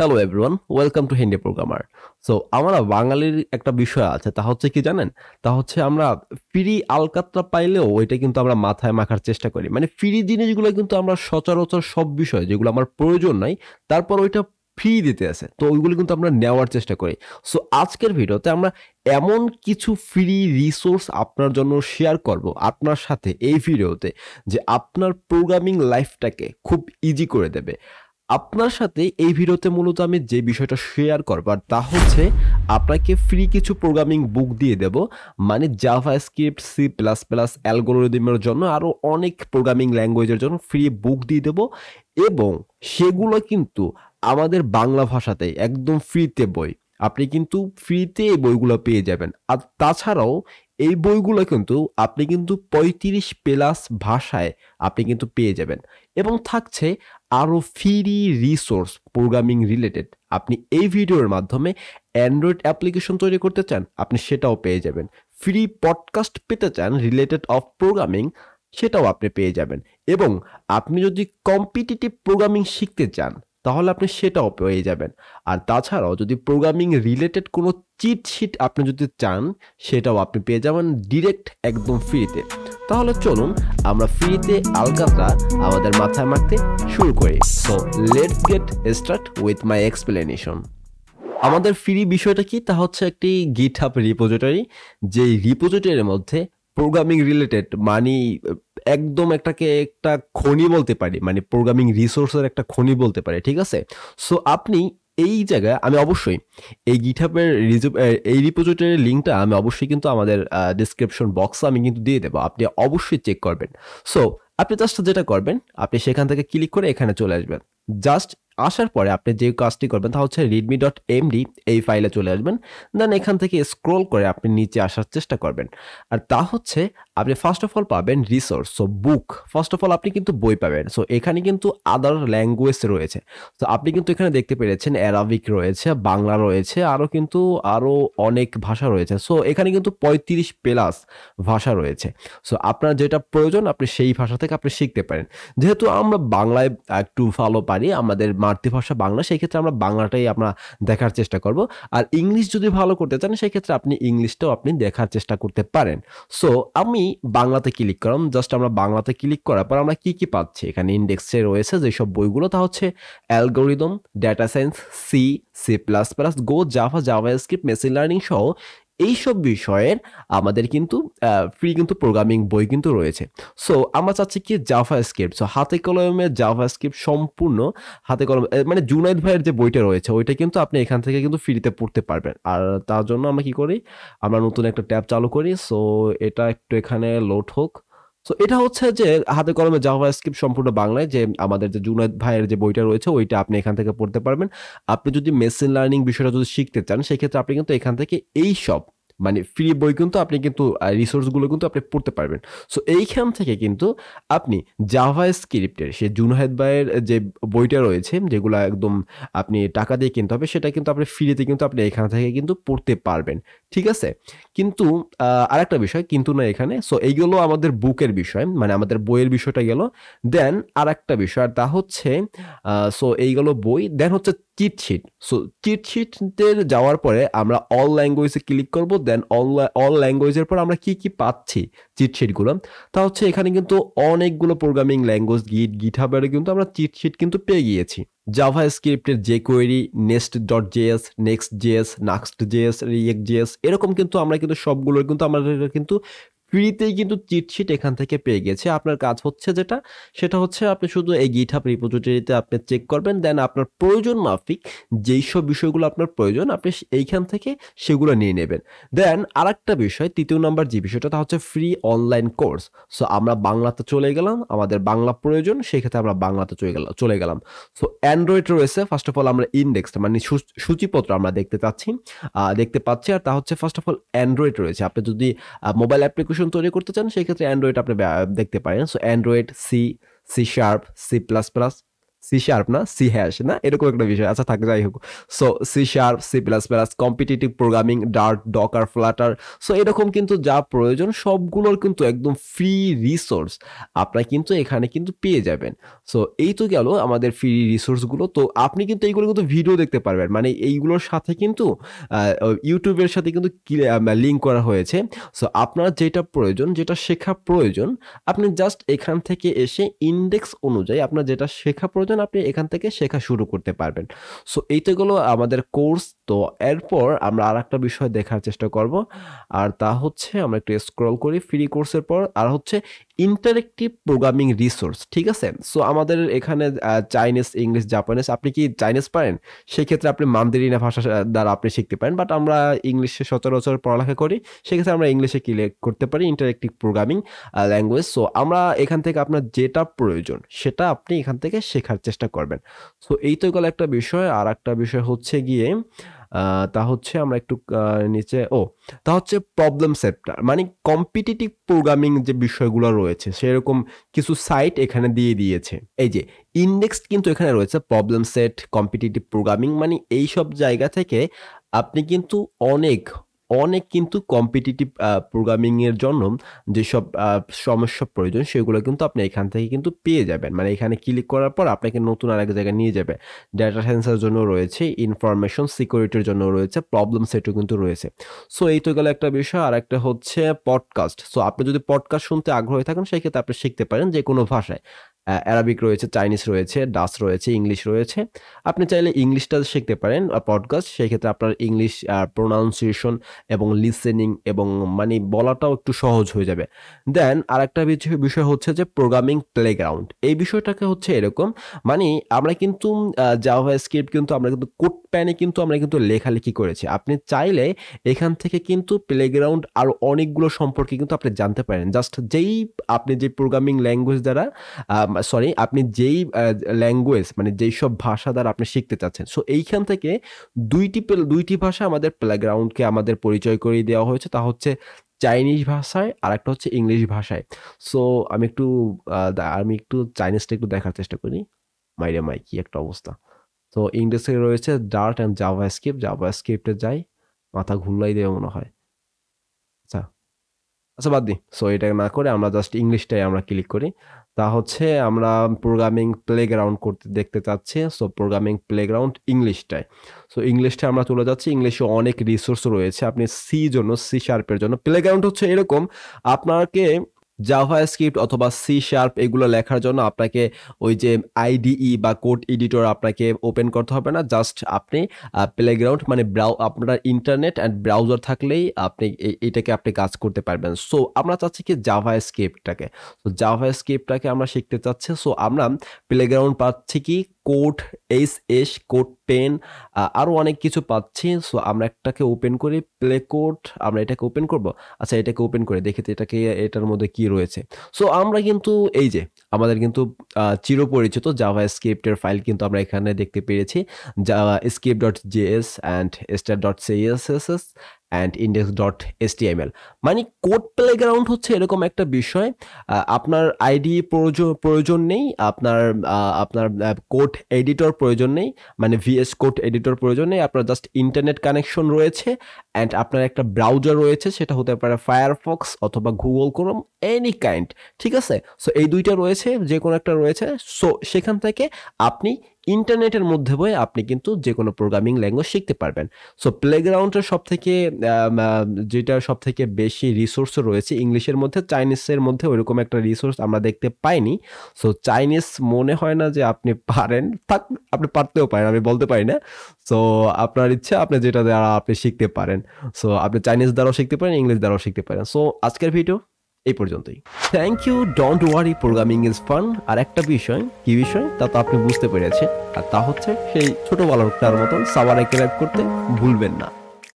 Hello everyone, welcome to Hindi programmer. So আমরা বাঙালির একটা বিষয় আছে, তা হচ্ছে কি জানেন? তা হচ্ছে আমরা ফ্রি আলকাতরা পাইলেও ওইটা কিন্তু আমরা মাথায় মাখার চেষ্টা করি। মানে ফ্রি জিনিসগুলো কিন্তু আমরা সচরাচর সব বিষয় যেগুলো আমার প্রয়োজন নাই, তারপর ওইটা ফ্রি দিতে আছে। তো ওইগুলো কিন্তু আমরা নেওয়ার চেষ্টা করি। সো আজকের ভিডিওতে আমরা এমন কিছু ফ্রি রিসোর্স আপনার জন্য শেয়ার করব আপনার সাথে এই ভিডিওতে, যে আপনার প্রোগ্রামিং লাইফটাকে খুব ইজি করে দেবে। আপনার সাথে এই ভিডিওতে মূলত আমি যে বিষয়টা শেয়ার করবার তা হচ্ছে আপনাকে ফ্রি কিছু প্রোগ্রামিং বুক দিয়ে দেব। মানে জাভাস্ক্রিপ্ট, সি প্লাস প্লাস, অ্যালগোরিদমের জন্য আরও অনেক প্রোগ্রামিং ল্যাঙ্গুয়েজের জন্য ফ্রি বুক দিয়ে দেব, এবং সেগুলো কিন্তু আমাদের বাংলা ভাষাতেই একদম ফ্রিতে বই। আপনি কিন্তু ফ্রিতে এই বইগুলো পেয়ে যাবেন। আর তাছাড়াও এই বইগুলো কিন্তু আপনি কিন্তু ৩৫ প্লাস ভাষায় আপনি কিন্তু পেয়ে যাবেন, এবং থাকছে আরও ফ্রি রিসোর্স প্রোগ্রামিং রিলেটেড। আপনি এই ভিডিওর মাধ্যমে অ্যান্ড্রয়েড অ্যাপ্লিকেশন তৈরি করতে চান, আপনি সেটাও পেয়ে যাবেন। ফ্রি পডকাস্ট পেতে চান রিলেটেড অফ প্রোগ্রামিং, সেটাও আপনি পেয়ে যাবেন। এবং আপনি যদি কম্পিটিটিভ প্রোগ্রামিং শিখতে চান, তাহলে আপনি সেটাও পেয়ে যাবেন। আর তাছাড়াও যদি প্রোগ্রামিং রিলেটেড কোনো চিট শিট আপনি যদি চান, সেটাও আপনি পেয়ে যাবেন ডিরেক্ট একদম ফ্রিতে। তাহলে চলুন আমরা ফ্রিতে আলকাতরা আমাদের মাথায় মারতে শুরু করি। So let's get start with my explanation. আমাদের ফ্রি বিষয়টা কি? তা হচ্ছে একটি গিটহাব রিপোজিটরি, যেই রিপোজিটরির মধ্যে প্রোগ্রামিং রিলেটেড মানে একদম একটাকে একটা খনি বলতে পারি, মানে প্রোগ্রামিং রিসোর্সের একটা খনি বলতে পারি, ঠিক আছে? সো আপনি এই জায়গায় আমি অবশ্যই এই গিটহাবের এই রিপোজিটরির লিঙ্কটা আমি অবশ্যই কিন্তু আমাদের ডিসক্রিপশন বক্সে আমি কিন্তু দিয়ে দেবো, আপনি অবশ্যই চেক করবেন। সো আপনি জাস্ট যেটা করবেন, আপনি সেখান থেকে ক্লিক করে এখানে চলে আসবেন। জাস্ট আসার পরে আপনি যে কাজটি করবেন তা হচ্ছে readme.md এই ফাইলে চলে আসবেন। দেন এখান থেকে স্ক্রল করে আপনি নিচে আসার চেষ্টা করবেন। আর তা হচ্ছে আপনি ফার্স্ট অফ অল পাবেন resource, so book. First of all আপনি কিন্তু বই পাবেন। সো এখানে কিন্তু আদার ল্যাঙ্গুয়েজ রয়েছে। তো আপনি কিন্তু এখানে দেখতে পেরেছেন অ্যারাবিক রয়েছে, বাংলা রয়েছে, আরও অনেক ভাষা রয়েছে। সো এখানে কিন্তু ৩৫ প্লাস ভাষা রয়েছে। সো আপনার যেটা প্রয়োজন আপনি সেই ভাষা থেকে আপনি শিখতে পারেন। যেহেতু আমরা বাংলায় একটু ভালো পারি, আমাদের মাতৃভাষা বাংলা, সেই ক্ষেত্রে আমরা বাংলাটাই আমরা দেখার চেষ্টা করব। আর ইংলিশ যদি ভালো করতে চান, সেই ক্ষেত্রে আপনি ইংলিশটাও আপনি দেখার চেষ্টা করতে পারেন। সো আমি বাংলাতে ক্লিক করলাম। জাস্ট আমরা বাংলাতে ক্লিক করার পর আমরা কি পাচ্ছি, এখানে ইন্ডেক্সে রয়েছে যেসব বইগুলো, তা হচ্ছে algorithm, data science, C, C plus plus, Go, JavaScript, machine learning সহ এইসব বিষয়ের আমাদের কিন্তু ফ্রি কিন্তু প্রোগ্রামিং বই কিন্তু রয়েছে। সো আমরা চাচ্ছি কি জাভাস্ক্রিপ্ট, সো হাতে কলমে জাভাস্ক্রিপ্ট সম্পূর্ণ হাতে কলমে, মানে জুনাইদ ভাইয়ের যে বইটা রয়েছে ওইটা কিন্তু আপনি এখান থেকে কিন্তু ফ্রিতে পড়তে পারবেন। আর তার জন্য আমরা কি করি, আমরা নতুন একটা ট্যাব চালু করি। সো এটা একটু এখানে লোড হোক। সো এটা হচ্ছে যে হাতে কলমে জাভাস্ক্রিপ্ট সম্পূর্ণ বাংলায়, যে আমাদের যে জুনাইদ ভাইয়ের যে বইটা রয়েছে ওইটা আপনি এখান থেকে পড়তে পারবেন। আপনি যদি মেশিন লার্নিং বিষয়টা যদি শিখতে চান, সেক্ষেত্রে আপনি কিন্তু এখান থেকে এই সব মানে ফ্রি বই কিন্তু আপনি কিন্তু রিসোর্সগুলো কিন্তু আপনি পড়তে পারবেন। সো এইখান থেকে কিন্তু আপনি জাভাস্ক্রিপ্টের সে জুনায়েদ ভাইয়ের যে বইটা রয়েছে, যেগুলো একদম আপনি টাকা দিয়ে কিনতে হবে, সেটা কিন্তু আপনি ফ্রিতে কিন্তু আপনি এখান থেকে কিন্তু পড়তে পারবেন, ঠিক আছে? কিন্তু আরেকটা বিষয় কিন্তু না এখানে। সো এইগুলো আমাদের বুকের বিষয়, মানে আমাদের বইয়ের বিষয়টা গেল। দেন আরেকটা বিষয়, আর তা হচ্ছে সো এইগুলো বই। দেন হচ্ছে চিট শিট। সো চিট শিটের যাওয়ার পরে আমরা অল ল্যাঙ্গুয়েজে ক্লিক করব। দেন অল ল্যাঙ্গুয়েজের পর আমরা কি পাচ্ছি চিট শিটগুলো, তা হচ্ছে এখানে কিন্তু অনেকগুলো প্রোগ্রামিং ল্যাঙ্গুয়েজ, গিটহাবের কিন্তু আমরা চিট শিট কিন্তু পেয়ে গিয়েছি। জাভাস্ক্রিপ্টের jQuery, নেস্ট.js, নেক্সট.js, নাক্সট.js, রিয়েক্ট.js, এরকম কিন্তু আমরা কিন্তু সবগুলোর কিন্তু আমাদের কিন্তু ফ্রিতেই কিন্তু চিট শিট এখান থেকে পেয়ে গেছে। আপনার কাজ হচ্ছে যেটা, সেটা হচ্ছে আপনি শুধু এই গিটহাব রিপোজিটরিতে আপনি চেক করবেন। দেন আপনার প্রয়োজন মাফিক যেই সব বিষয়গুলো আপনার প্রয়োজন আপনি এইখান থেকে সেগুলো নিয়ে নেবেন। দেন আরেকটা বিষয়, তৃতীয় নাম্বার যে বিষয়টা, তা হচ্ছে ফ্রি অনলাইন কোর্স। সো আমরা বাংলাতে চলে গেলাম, আমাদের বাংলা প্রয়োজন, সেক্ষেত্রে আমরা বাংলাতে চলে গেলাম। সো অ্যান্ড্রয়েড রয়েছে। ফার্স্ট অফ অল আমরা ইন্ডেক্স মানে সূচিপত্র আমরা দেখতে পাচ্ছি। আর তা হচ্ছে ফার্স্ট অফ অল অ্যান্ড্রয়েড রয়েছে। আপনি যদি মোবাইল অ্যাপ্লিকেশন তৈরি করতে চান, সেই ক্ষেত্রে অ্যান্ড্রয়েড আপনি দেখতে পারেন। So Android, C, C sharp, C plus plus, C sharp না, সি হ্যাশ না, এরকম একটা বিষয়। আচ্ছা থাক, যাই হোক। So C sharp, C plus plus, competitive programming, Dart, Docker, Flutter, so এরকম কিন্তু যা প্রয়োজন সবগুলোর কিন্তু একদম ফ্রি রিসোর্স আপনার কিন্তু এখানে কিন্তু পেয়ে যাবেন। সো এই তো গেল আমাদের ফ্রি রিসোর্সগুলো। তো আপনি কিন্তু এইগুলো কিন্তু ভিডিও দেখতে পারবেন, মানে এইগুলোর সাথে কিন্তু ইউটিউবের সাথে কিন্তু লিঙ্ক করা হয়েছে। সো আপনার যেটা প্রয়োজন, যেটা শেখা প্রয়োজন, আপনি জাস্ট এখান থেকে এসে ইন্ডেক্স অনুযায়ী আপনার যেটা শেখা প্রয়োজন আপনি এখান থেকে শেখা শুরু করতে পারবেন। সো এই তো গেলো আমাদের কোর্স। তো এরপর আমরা আরেকটা বিষয় দেখার চেষ্টা করব, আর তা হচ্ছে আমরা একটু স্ক্রল করি ফ্রি কোর্সের পর, আর হচ্ছে ইন্টারেক্টিভ প্রোগ্রামিং রিসোর্স। ঠিক আছে, সো আমাদের এখানে চাইনিজ, ইংলিশ, জাপানিজ, আপনি কি চাইনিজ পারেন সেক্ষেত্রে আপনি মান্দারিনা ভাষা দ্বারা আপনি শিখতে পারেন, বাট আমরা ইংলিশে সচরাচর পড়ালেখা করি, সেক্ষেত্রে আমরা ইংলিশে ক্লিক করতে পারি ইন্টারেক্টিভ প্রোগ্রামিং ল্যাঙ্গুয়েজ। সো আমরা এখান থেকে আপনার যেটা প্রয়োজন সেটা আপনি এখান থেকে শেখার চেষ্টা করবেন। সো এই তো গেল একটা বিষয়। আর একটা বিষয় হচ্ছে গিয়ে তা হচ্ছে আমরা একটু নিচে তা হচ্ছে প্রবলেম সেটটা, মানে কম্পিটিটিভ প্রোগ্রামিং যে বিষয়গুলো রয়েছে সেরকম কিছু সাইট এখানে দিয়ে দিয়েছে। এই যে ইন্ডেক্স কিন্তু এখানে রয়েছে, প্রবলেম সেট, কম্পিটিটিভ প্রোগ্রামিং, মানে এই সব জায়গা থেকে আপনি কিন্তু অনেক অনেক কিন্তু কম্পিটিটিভ প্রোগ্রামিং এর জন্য যেসব সমস্যা প্রয়োজন সেগুলো কিন্তু আপনি এখান থেকে কিন্তু পেয়ে যাবেন। মানে এখানে ক্লিক করার পর আপনাকে নতুন আরেক জায়গায় নিয়ে যাবে। ডেটা সায়েন্সের জন্য রয়েছে, ইনফরমেশন সিকিউরিটির জন্য রয়েছে, প্রবলেম সেটও কিন্তু রয়েছে। সো এই তো গেল একটা বিষয়। আর একটা হচ্ছে পডকাস্ট। সো আপনি যদি পডকাস্ট শুনতে আগ্রহী থাকেন সেক্ষেত্রে আপনি শিখতে পারেন যে কোনো ভাষায়। অ্যারাবিক রয়েছে, চাইনিজ রয়েছে, ডাচ রয়েছে, ইংলিশ রয়েছে। আপনি চাইলে ইংলিশটা শিখতে পারেন পডকাস্ট, সেক্ষেত্রে আপনার ইংলিশ প্রোনাউন্সিয়েশন এবং লিসেনিং এবং মানে বলাটাও একটু সহজ হয়ে যাবে। দেন আরেকটা বিষয় হচ্ছে যে প্রোগ্রামিং প্লেগ্রাউন্ড। এই বিষয়টাকে হচ্ছে এরকম, মানে আমরা কিন্তু জাভাস্ক্রিপ্ট কিন্তু আমরা কিন্তু কোড প্যানে কিন্তু আমরা কিন্তু লেখালেখি করেছি। আপনি চাইলে এখান থেকে কিন্তু প্লেগ্রাউন্ড আরো অনেকগুলো সম্পর্কে কিন্তু আপনি জানতে পারেন। জাস্ট আপনি যে প্রোগ্রামিং ল্যাঙ্গুয়েজ দ্বারা আপনি যেই ল্যাঙ্গুয়েজ মানে যেইসব ভাষা দ্বারা আপনি শিখতে চাচ্ছেন, সো এইখান থেকে দুইটি ভাষা আমাদের প্লেগ্রাউন্ডকে আমাদের পরিচয় করিয়ে দেওয়া হয়েছে। তা হচ্ছে চাইনিজ ভাষায় আর একটা হচ্ছে ইংলিশ ভাষায়। সো আমি একটু চাইনিজটা একটু দেখার চেষ্টা করি। মাইরে মাই, কি একটা অবস্থা! তো ইংলিশে রয়েছে ডার্ট অ্যান্ড জাভাস্ক্রিপ্টে যাই, মাথা ঘুরলাই দেবে মনে হয়। আচ্ছা, আচ্ছা বাদ দিই। সো এটা না করে আমরা জাস্ট ইংলিশটাই আমরা ক্লিক করি। তা হচ্ছে আমরা প্রোগ্রামিং প্লেগ্রাউন্ড দেখতে চাচ্ছি। সো প্রোগ্রামিং প্লেগ্রাউন্ড ইংলিশটায়। সো ইংলিশটায় আমরা চলে যাচ্ছি। ইংলিশে অনেক রিসোর্স রয়েছে। আপনি সি শার্পের জন্য প্লেগ্রাউন্ড হচ্ছে এরকম, আপনাকে জাভাস্ক্রিপ্ট অথবা সি শার্প এগুলো লেখার জন্য আপনাকে ওই যে আইডিই বা কোড এডিটর আপনাকে ওপেন করতে হবে না। জাস্ট আপনি প্লেগ্রাউন্ড মানে আপনার ইন্টারনেট অ্যান্ড ব্রাউজার থাকলেই আপনি এটাকে আপনি কাজ করতে পারবেন। সো আমরা চাচ্ছি কি জাভাস্ক্রিপ্টটাকে, তো জাভাস্ক্রিপ্টটাকে আমরা শিখতে চাচ্ছি। সো আমরা প্লেগ্রাউন্ড পাচ্ছি কি কোড এস কোড পেন, আরও অনেক কিছু পাচ্ছি। সো আমরা একটাকে ওপেন করি, প্লে কোড, আমরা এটাকে ওপেন করব। আচ্ছা এটাকে ওপেন করে দেখি তো এটার মধ্যে কি রয়েছে। সো আমরা কিন্তু এই যে আমাদের কিন্তু চিরপরিচিত জাভাস্ক্রিপ্টের ফাইল কিন্তু আমরা এখানে দেখতে পেরেছি, script.js and star.css and index.html। মানে কোড প্লেগ্রাউন্ড হচ্ছে এরকম একটা বিষয়, আপনার আইডি প্রয়োজন নেই, আপনার কোড এডিটর প্রয়োজন নেই, মানে ভিএস কোড এডিটর প্রয়োজন নেই, আপনার জাস্ট ইন্টারনেট কানেকশন রয়েছে অ্যান্ড আপনার একটা ব্রাউজার রয়েছে, সেটা হতে পারে ফায়ারফক্স অথবা গুগল ক্রোম, এনি কাইন্ড। ঠিক আছে, সো এই দুইটা রয়েছে, যে কোনো একটা রয়েছে। সো সেখান থেকে আপনি ইন্টারনেটের মধ্যে বয়ে আপনি কিন্তু যে কোনো প্রোগ্রামিং ল্যাঙ্গুয়েজ শিখতে পারবেন। সো প্লেগ্রাউন্ডের যেটা সব থেকে বেশি রিসোর্স রয়েছে ইংলিশের মধ্যে, চাইনিজের মধ্যে ওইরকম একটা রিসোর্স আমরা দেখতে পাইনি। সো চাইনিজ মনে হয় না যে আপনি পারেন, আপনি পারতেও পারেন, আমি বলতে পারি না। সো আপনার ইচ্ছা, আপনি যেটা দ্বারা আপনি শিখতে পারেন। সো আপনি চাইনিজ দ্বারাও শিখতে পারেন, ইংলিশ দ্বারাও শিখতে পারেন। সো আজকের ভিডিও এই পর্যন্তই। Thank you, don't worry, programming is fun. আর একটা বিষয়, কি বিষয় তা তো আপনি বুঝতে পেরেছেন, আর তা হচ্ছে সেই ছোট বালকটার মতন সাবারে ক্র্যাক করতে ভুলবেন না।